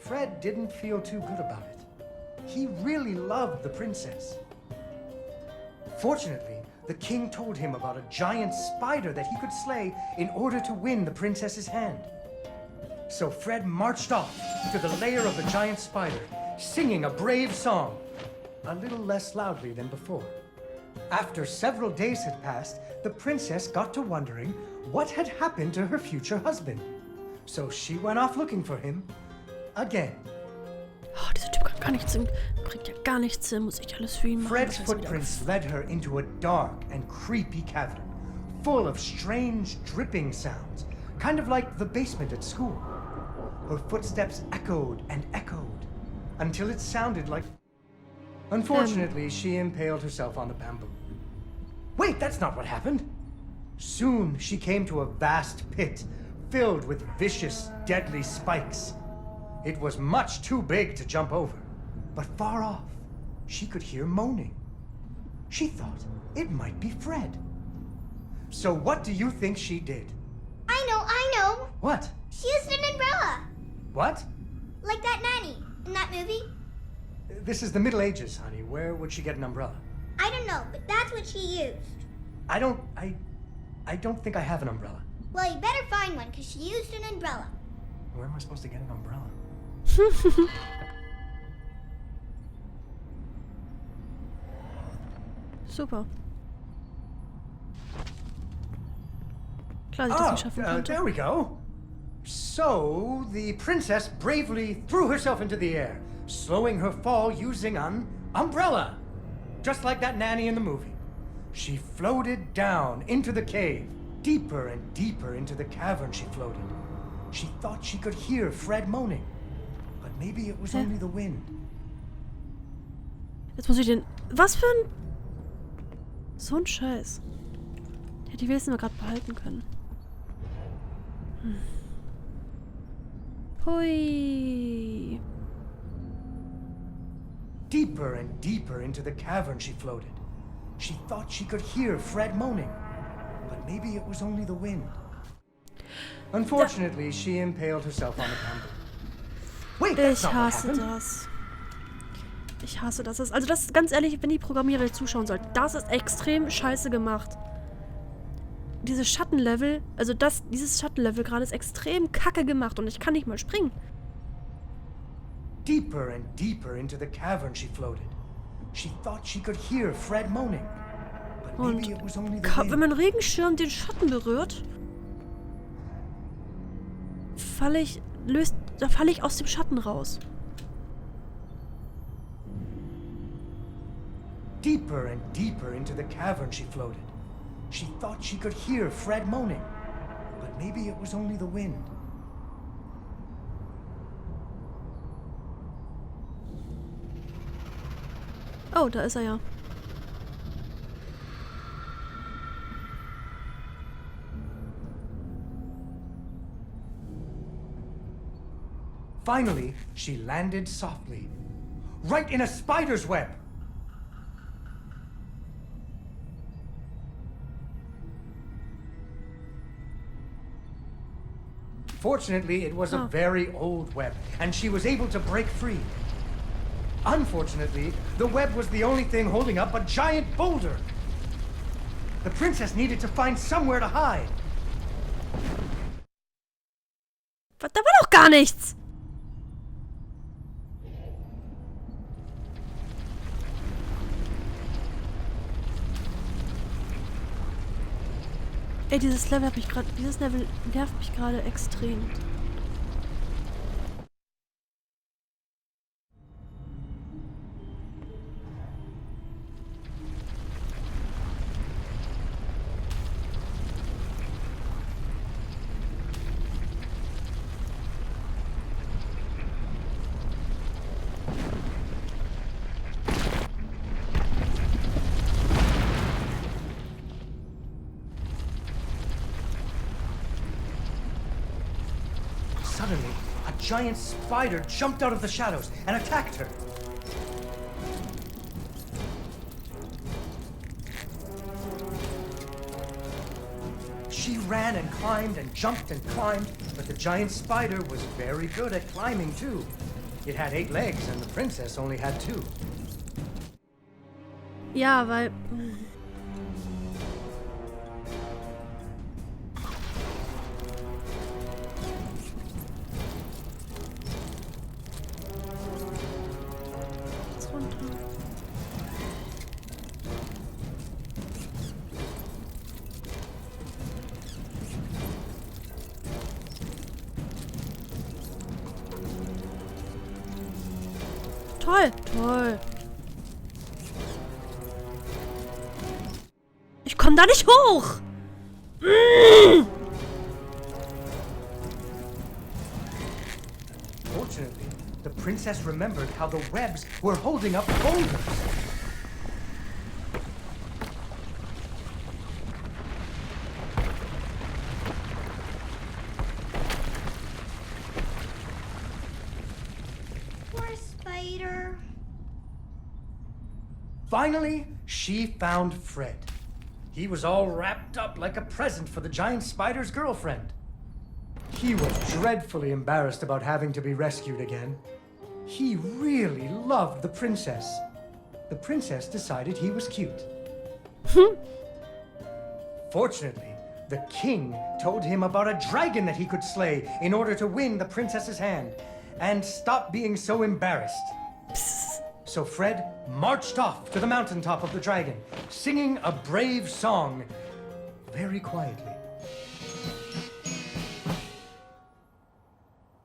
Fred didn't feel too good about it. He really loved the princess. Fortunately, the king told him about a giant spider that he could slay in order to win the princess's hand. So Fred marched off to the lair of the giant spider, singing a brave song, a little less loudly than before. After several days had passed, the princess got to wondering what had happened to her future husband. So she went off looking for him again. Oh, dieser Typ kann gar nichts hin, bringt ja gar nichts hin, muss ich alles für ihn machen. Fred's footprints led her into a dark and creepy cavern, full of strange dripping sounds, kind of like the basement at school. Her footsteps echoed and echoed, until it sounded like... Unfortunately, she impaled herself on the bamboo. Wait, that's not what happened! Soon, she came to a vast pit, filled with vicious, deadly spikes. It was much too big to jump over, but far off, she could hear moaning. She thought it might be Fred. So what do you think she did? I know! What? She used an umbrella! What? Like that nanny in that movie. This is the Middle Ages, honey. Where would she get an umbrella? I don't know, but that's what she used. I don't think I have an umbrella. Well, you better find one, because she used an umbrella. Where am I supposed to get an umbrella? Super. Klar, dass ich das nicht schaffen konnte. There we go. So, the princess bravely threw herself into the air, slowing her fall using an umbrella. Just like that nanny in the movie. She floated down into the cave. Deeper and deeper into the cavern she floated. She thought she could hear Fred moaning. But maybe it was only the wind. Jetzt muss ich den... Was für ein... So ein Scheiß. Hätte ich wenigstens mal gerade behalten können. Hui. Deeper and deeper into the cavern she floated. She thought she could hear Fred moaning. But maybe it was only the wind. Unfortunately, she impaled herself on the bamboo. Wait, that's not what happened. Ich hasse das. Also das ist ganz ehrlich, wenn die Programmierer zuschauen sollten, das ist extrem scheiße gemacht. Diese Schattenlevel, also dieses Schattenlevel gerade ist extrem kacke gemacht und ich kann nicht mal springen. Deeper and deeper into the cavern she floated. She thought she could hear Fred moaning. But maybe it was only the wind. Wenn mein Regenschirm den Schatten berührt, falle ich aus dem Schatten raus. Deeper and deeper into the cavern she floated. She thought she could hear Fred moaning. But maybe it was only the wind. Oh, da ist er ja. Finally, she landed softly, right in a spider's web. Fortunately, it was a very old web, and she was able to break free. Unfortunately, the web was the only thing holding up a giant boulder. The princess needed to find somewhere to hide. Da war doch gar nichts! Ey, dieses Level nervt mich gerade extrem. Suddenly, a giant spider jumped out of the shadows and attacked her. She ran and climbed and jumped and climbed, but the giant spider was very good at climbing too. It had 8 legs and the princess only had 2. Ja, weil... Jetzt runter. Toll, toll. Ich komm da nicht hoch. Fortunately, the princess remembered how the webs were holding up boulders. Poor spider. Finally, she found Fred. He was all wrapped up like a present for the giant spider's girlfriend. He was dreadfully embarrassed about having to be rescued again. He really loved the princess. The princess decided he was cute. Fortunately, the king told him about a dragon that he could slay in order to win the princess's hand and stop being so embarrassed. So Fred marched off to the mountaintop of the dragon, singing a brave song, very quietly.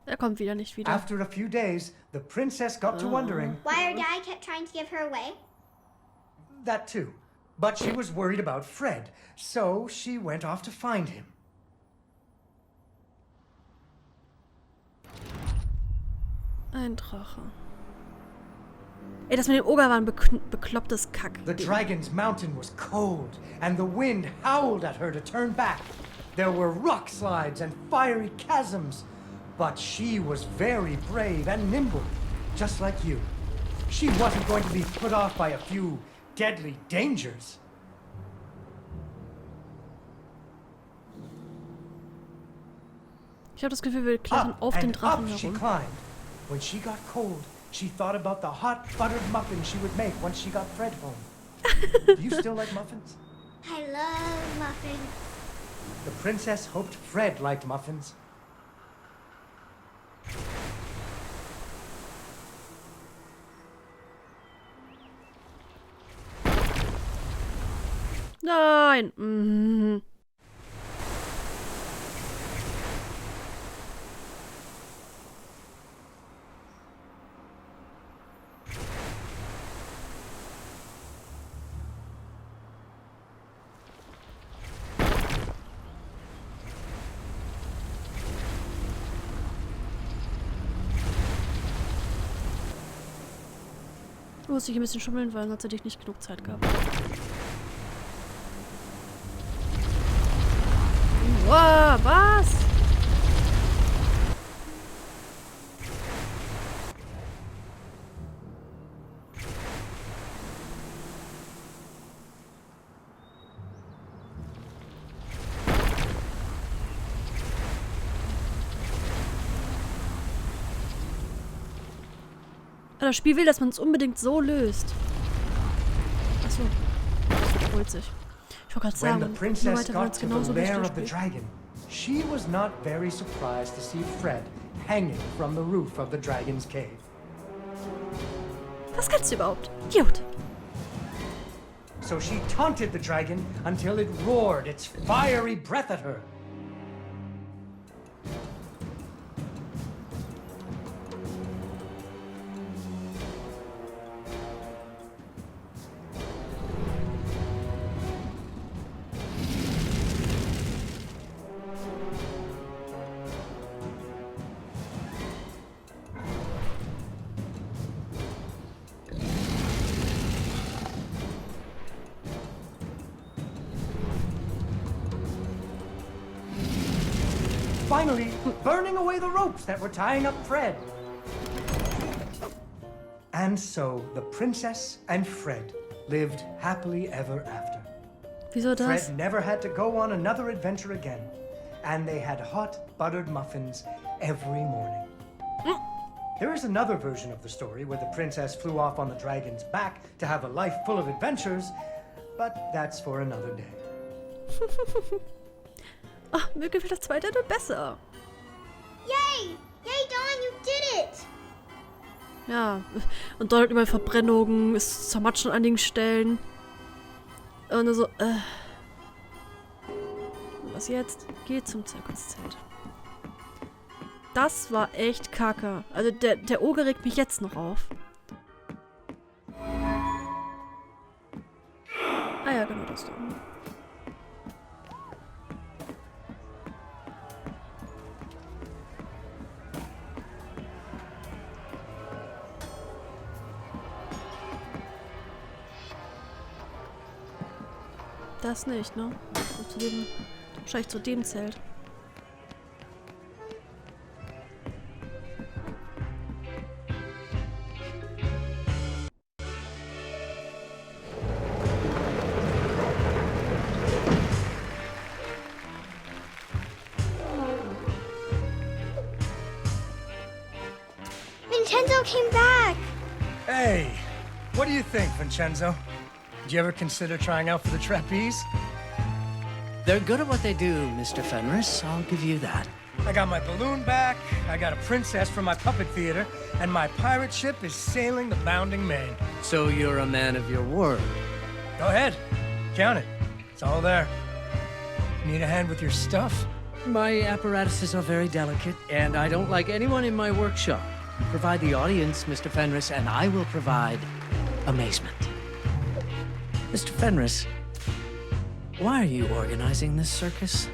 Er kommt wieder nicht wieder. After a few days, the princess got to wondering, Why her dad kept trying to give her away? that too, but she was worried about Fred, so she went off to find him. Ein Drache. Ey, das mit dem Oger war ein beklopptes Kack. The dragon's mountain was cold, and the wind howled at her to turn back. There were rock slides and fiery chasms, but she was very brave and nimble, just like you. She wasn't going to be put off by a few deadly dangers. Ich habe das Gefühl, wir klettern Up auf den and Drachen up she herum. climbed. When she got cold, she thought about the hot buttered muffins she would make once she got Fred home. Do you still like muffins? I love muffins. The princess hoped Fred liked muffins. Nein. Mhm. Du musst dich ein bisschen schummeln, weil sonst hätte ich nicht genug Zeit gehabt. Wow, was? Das Spiel will, dass man es unbedingt so löst. Achso. Das wiederholt sich. Ich wollte gerade When sagen, the princess weiter got wird es to the genauso lair of the durchgespielt. dragon, she was not very surprised to see Fred hanging from the roof of the dragon's cave. Was kannst du überhaupt? Cute. So she taunted the dragon until it roared its fiery breath at her. Finally, burning away the ropes that were tying up Fred. And so the princess and Fred lived happily ever after. Wieso das? Fred never had to go on another adventure again, and they had hot buttered muffins every morning. There is another version of the story where the princess flew off on the dragon's back to have a life full of adventures, but that's for another day. Ach, mir gefällt das zweite Ende besser. Yay! Yay, Dawn, you did it! Ja, und dort überall Verbrennungen, es zermatschen an einigen Stellen. Und so, was jetzt? Geht zum Zirkuszelt. Das war echt kacke. Also der Oger regt mich jetzt noch auf. Ah ja, genau das da. Das nicht, ne? Wahrscheinlich zu dem Zelt. Vincenzo came back! Hey, what do you think, Vincenzo? Did you ever consider trying out for the trapeze? They're good at what they do, Mr. Fenris. I'll give you that. I got my balloon back, I got a princess from my puppet theater, and my pirate ship is sailing the bounding main. So you're a man of your word. Go ahead, count it. It's all there. Need a hand with your stuff? My apparatuses are very delicate, and I don't like anyone in my workshop. Provide the audience, Mr. Fenris, and I will provide amazement. Mr. Fenris, why are you organizing this circus?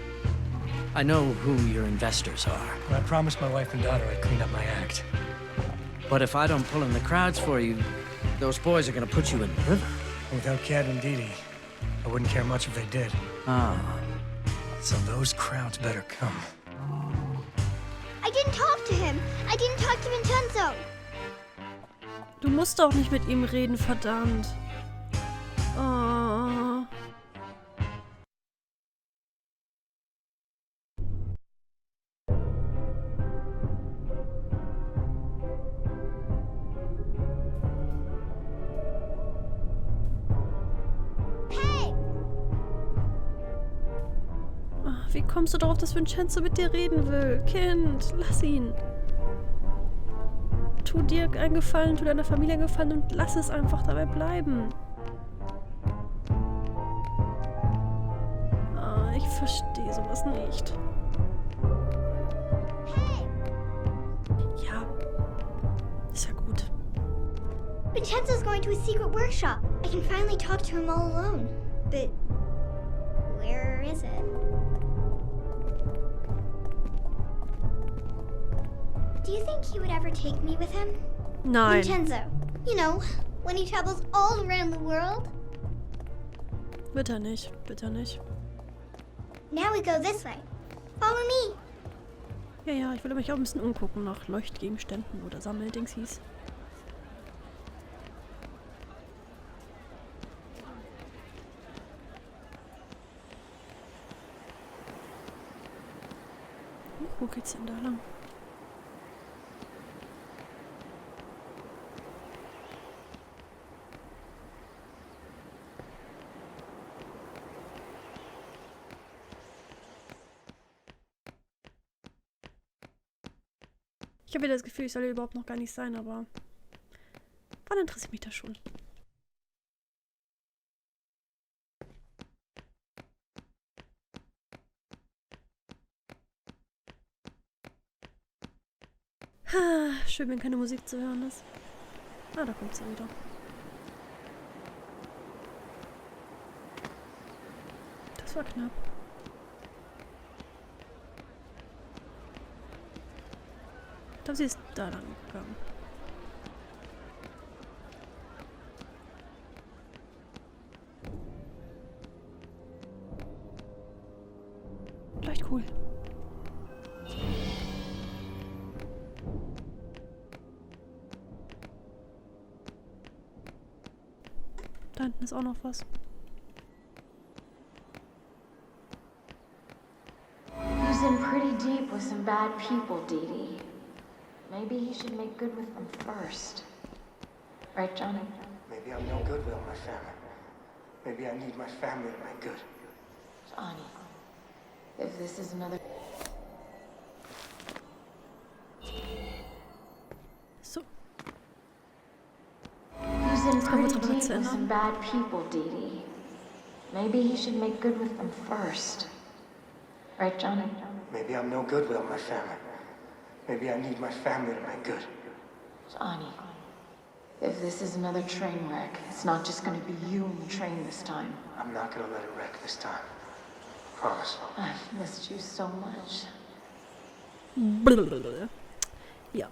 I know who your investors are. I promised my wife and daughter I'd clean up my act. But if I don't pull in the crowds for you, those boys are gonna put you in the river. Without Cat and Dee Dee, I wouldn't care much if they did. Ah. So those crowds better come. I didn't talk to him! I didn't talk to Vincenzo! Du musst doch nicht mit ihm reden, verdammt. Oh. Hey! Wie kommst du darauf, dass Vincenzo mit dir reden will? Kind, lass ihn. Tu dir einen Gefallen, tu deiner Familie einen Gefallen und lass es einfach dabei bleiben. Ich verstehe sowas nicht. Hey! Ja, ist ja gut. Vincenzo's going to a secret workshop. I can finally talk to him all alone. But where is it? Do you think he would ever take me with him? Nein. Vincenzo, you know, when he travels all around the world. Bitte nicht, bitte nicht. Now we go this way. Follow me. Ja, ich will mich auch ein bisschen umgucken nach Leuchtgegenständen oder Sammeldings hieß. Wo geht's denn da lang? Ich habe wieder das Gefühl, ich soll hier überhaupt noch gar nicht sein, aber wann interessiert mich das schon? Schön, wenn keine Musik zu hören ist. Ah, da kommt sie wieder. Das war knapp. Ich glaube, sie ist da lang gegangen. Vielleicht cool. Da hinten ist auch noch was. He's in pretty deep with some bad people, Dee Dee. Maybe he should make good with them first. Right, Johnny? Maybe I'm no good without my family. Maybe I need my family to make good. Johnny, if this is another... So. He's in kommen wir pretty dran deep zu with some ändern. bad people, Dee Dee. Maybe he should make good with them first. Right, Johnny? Maybe I'm no good without my family. Maybe I need my family to make good. Johnny, if this is another train wreck, it's not just gonna be you and the train this time. I'm not gonna let it wreck this time. Promise. I've missed you so much. Blablabla. Ja,